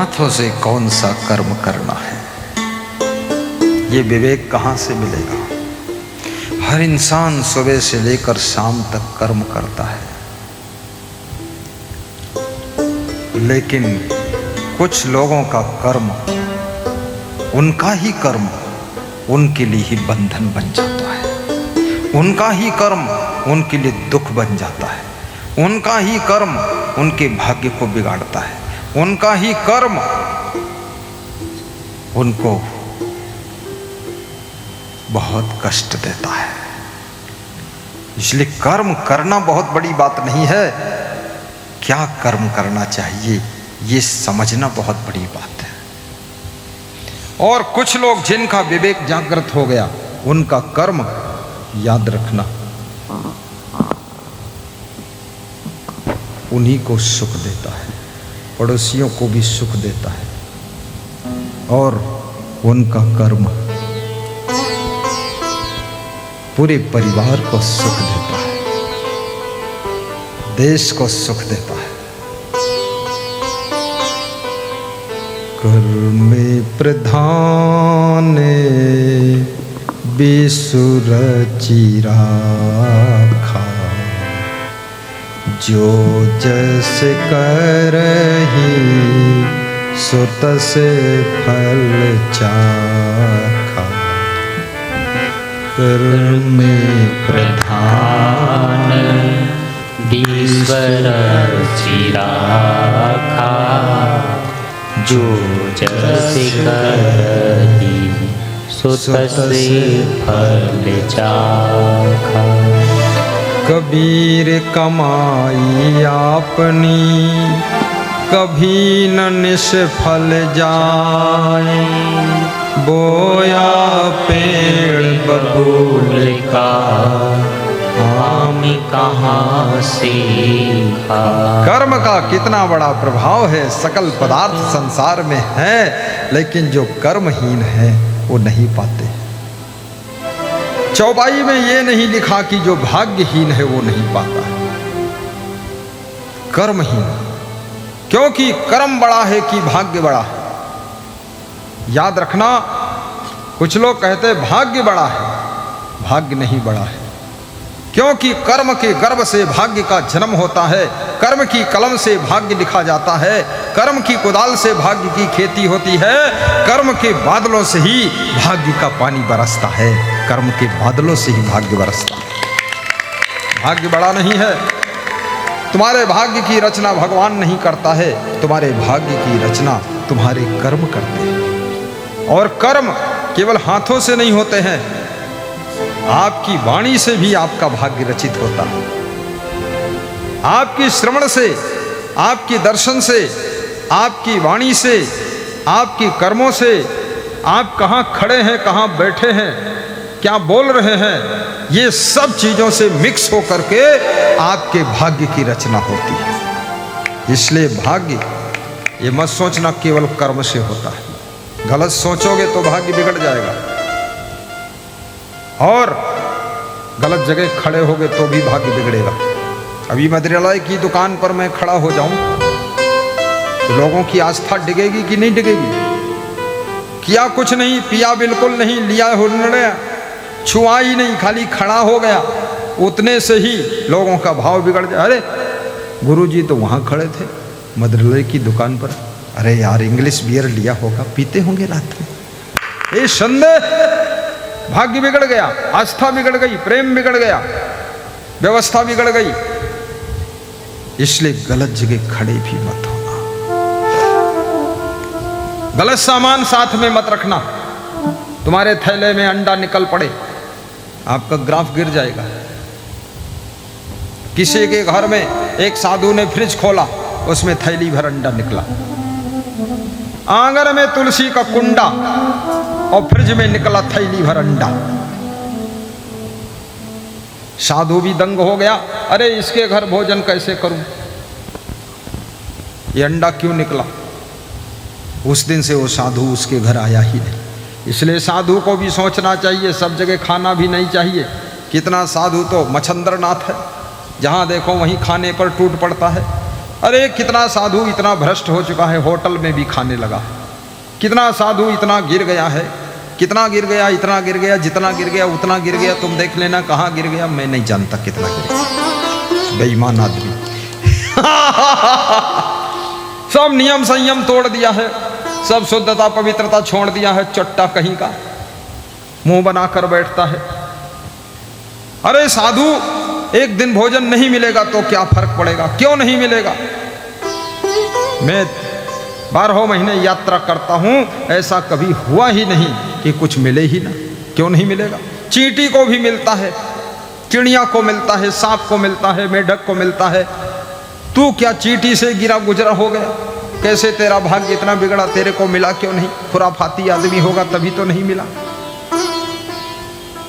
हाथों से कौन सा कर्म करना है, ये विवेक कहाँ से मिलेगा। हर इंसान सुबह से लेकर शाम तक कर्म करता है, लेकिन कुछ लोगों का कर्म, उनका ही कर्म उनके लिए ही बंधन बन जाता है, उनका ही कर्म उनके लिए दुख बन जाता है, उनका ही कर्म उनके भाग्य को बिगाड़ता है, उनका ही कर्म उनको बहुत कष्ट देता है। इसलिए कर्म करना बहुत बड़ी बात नहीं है, क्या कर्म करना चाहिए ये समझना बहुत बड़ी बात है। और कुछ लोग जिनका विवेक जागृत हो गया, उनका कर्म याद रखना उन्हीं को सुख देता है, पड़ोसियों को भी सुख देता है, और उनका कर्म पूरे परिवार को सुख देता है, देश को सुख देता है। कर्मे प्रधान बेसुरचि राखा, जो जस करहि सो तस फल चाखा। कर्मे प्रधान बेसुरचि राखा, जो जस करहि सो तस फल चाखा। कबीर कमाई आपनी कभी न निष्फल जाए, बोया पेड़ बबूल का आम कहाँ से खा। कर्म का कितना बड़ा प्रभाव है, सकल पदार्थ संसार में है, लेकिन जो कर्महीन है वो नहीं पाते। चौपाई में ये नहीं लिखा कि जो भाग्यहीन है वो नहीं पाता है, कर्महीन। क्योंकि कर्म बड़ा है कि भाग्य बड़ा है। याद रखना, कुछ लोग कहते हैं भाग्य बड़ा है, भाग्य नहीं बड़ा है। क्योंकि कर्म के गर्भ से भाग्य का जन्म होता है, कर्म की कलम से भाग्य लिखा जाता है, कर्म की कुदाल से भाग्य की खेती होती है, कर्म के बादलों से ही भाग्य का पानी बरसता है, कर्म के बादलों से ही भाग्य बरसता है। भाग्य बड़ा नहीं है। तुम्हारे भाग्य की रचना भगवान नहीं करता है, तुम्हारे भाग्य की रचना तुम्हारे कर्म करते हैं। और कर्म केवल हाथों से नहीं होते हैं, आपकी वाणी से भी आपका भाग्य रचित होता है। आपकी श्रवण से, आपकी दर्शन से, आपकी वाणी से, आपके कर्मों से, आप कहाँ खड़े हैं, कहाँ बैठे हैं, क्या बोल रहे हैं, ये सब चीजों से मिक्स होकर के आपके भाग्य की रचना होती है। इसलिए भाग्य, ये मत सोचना केवल कर्म से होता है। गलत सोचोगे तो भाग्य बिगड़ जाएगा, और गलत जगह खड़े होगे तो भी भाग्य बिगड़ेगा। अभी मदिरालय की दुकान पर मैं खड़ा हो जाऊं तो लोगों की आस्था डिगेगी कि नहीं डिगेगी। किया कुछ नहीं, पिया बिल्कुल नहीं, लिया हुनड़े छुआ ही नहीं, खाली खड़ा हो गया, उतने से ही लोगों का भाव बिगड़ जाए। अरे गुरुजी तो वहां खड़े थे मदिरालय की दुकान पर, अरे यार इंग्लिश बियर लिया होगा, पीते होंगे रात में। ये संदेह, भाग्य बिगड़ गया, आस्था बिगड़ गई, प्रेम बिगड़ गया, व्यवस्था बिगड़ गई। इसलिए गलत जगह खड़े भी मत होना, गलत सामान साथ में मत रखना। तुम्हारे थैले में अंडा निकल पड़े, आपका ग्राफ गिर जाएगा। किसी के घर में एक साधु ने फ्रिज खोला, उसमें थैली भर अंडा निकला। आंगन में तुलसी का कुंडा और फ्रिज में निकला थैली भर अंडा। साधु भी दंग हो गया, अरे इसके घर भोजन कैसे करूं, ये अंडा क्यों निकला। उस दिन से वो साधु उसके घर आया ही नहीं। इसलिए साधु को भी सोचना चाहिए, सब जगह खाना भी नहीं चाहिए। कितना साधु तो मच्छंद्रनाथ है, जहाँ देखो वहीं खाने पर टूट पड़ता है। अरे कितना साधु इतना भ्रष्ट हो चुका है, होटल में भी खाने लगा। कितना साधु इतना गिर गया है, कितना गिर गया, इतना गिर गया, जितना गिर गया उतना गिर गया। तुम देख लेना कहाँ गिर गया, मैं नहीं जानता कितना गिर गया। बेईमान आदमी। सब नियम संयम तोड़ दिया है, सब शुद्धता पवित्रता छोड़ दिया है, चट्टा कहीं का मुंह बनाकर बैठता है। अरे साधु, एक दिन भोजन नहीं मिलेगा तो क्या फर्क पड़ेगा, क्यों नहीं मिलेगा? मैं 12 महीने यात्रा करता हूं, ऐसा कभी हुआ ही नहीं कि कुछ मिले ही ना। क्यों नहीं मिलेगा? चींटी को भी मिलता है, चिड़िया को मिलता है, सांप को मिलता है, मेढक को मिलता है। तू क्या चींटी से गिरा गुजरा हो गया? कैसे तेरा भाग्य इतना बिगड़ा, तेरे को मिला क्यों नहीं? खुराफाती आदमी होगा तभी तो नहीं मिला।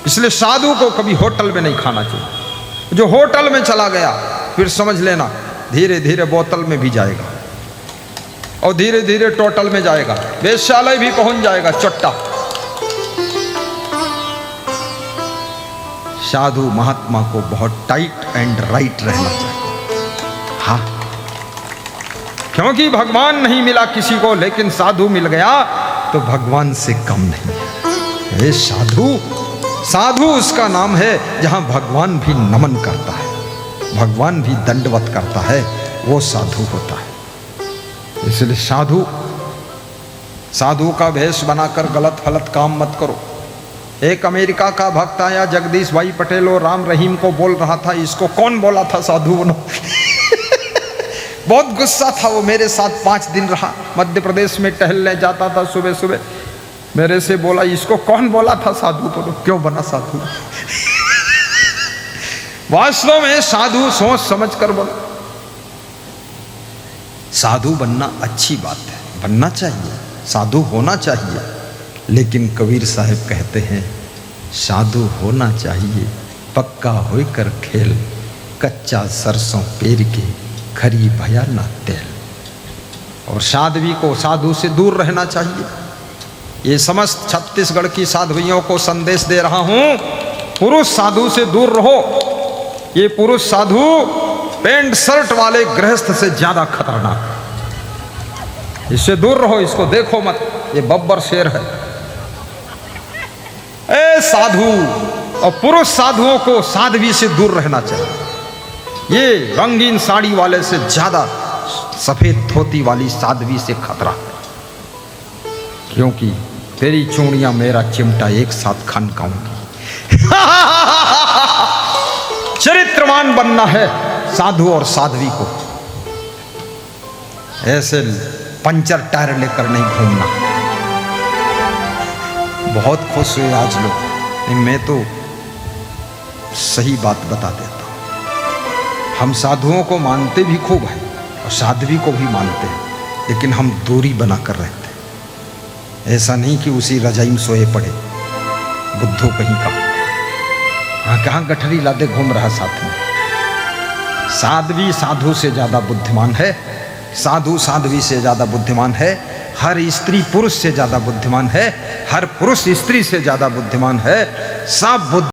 इसलिए साधु को कभी होटल में नहीं खाना चाहिए। जो होटल में चला गया फिर समझ लेना धीरे धीरे बोतल में भी जाएगा और धीरे धीरे टोटल में जाएगा, वेश्यालय भी पहुंच जाएगा, चट्टा। साधु महात्मा को बहुत टाइट एंड राइट रहना चाहिए। हाँ, क्योंकि भगवान नहीं मिला किसी को, लेकिन साधु मिल गया तो भगवान से कम नहीं है। ये साधु, साधु उसका नाम है जहां भगवान भी नमन करता है, भगवान भी दंडवत करता है, वो साधु होता है। इसलिए साधु, साधु का भेष बनाकर गलत फलत काम मत करो। एक अमेरिका का भक्त आया, जगदीश भाई पटेल और राम रहीम को बोल रहा था, इसको कौन बोला था साधु बनो? बहुत गुस्सा था वो। मेरे साथ 5 दिन रहा, मध्य प्रदेश में टहलने जाता था सुबह सुबह। मेरे से बोला, इसको कौन बोला था साधु बनो, क्यों बना साधु? वास्तव में साधु सोच समझ कर बोलो। साधु बनना अच्छी बात है, बनना चाहिए, साधु होना चाहिए। लेकिन कबीर साहब कहते हैं, साधु होना चाहिए पक्का होकर खेल, कच्चा सरसों पेर के खरी भया ना तेल। और साध्वी को साधु से दूर रहना चाहिए। ये समस्त छत्तीसगढ़ की साध्वियों को संदेश दे रहा हूं, पुरुष साधु से दूर रहो। ये पुरुष साधु पैंट शर्ट वाले गृहस्थ से ज्यादा खतरनाक है। इससे दूर रहो, इसको देखो मत, ये बब्बर शेर है। ए साधु और पुरुष साधुओं को साध्वी से दूर रहना चाहिए। ये रंगीन साड़ी वाले से ज्यादा सफेद धोती वाली साध्वी से खतरा है, क्योंकि तेरी चूड़ियां मेरा चिमटा एक साथ खनकाऊंगी। चरित्रवान बनना है साधु और साध्वी को, ऐसे पंचर टायर लेकर नहीं घूमना। बहुत खुश हुए आज लोग, मैं तो सही बात बता देता हूं। हम साधुओं को मानते भी खूब है और साध्वी को भी मानते हैं, लेकिन हम दूरी बनाकर रहते हैं। ऐसा नहीं कि उसी रजाई में सोए पड़े, बुद्धू कहीं का। हाँ, कहाँ गठरी लादे घूम रहा साथ में। साध्वी साधु से ज्यादा बुद्धिमान है, साधु साध्वी से ज्यादा बुद्धिमान है, हर स्त्री पुरुष से ज्यादा बुद्धिमान है, हर पुरुष स्त्री से ज्यादा बुद्धिमान है। सब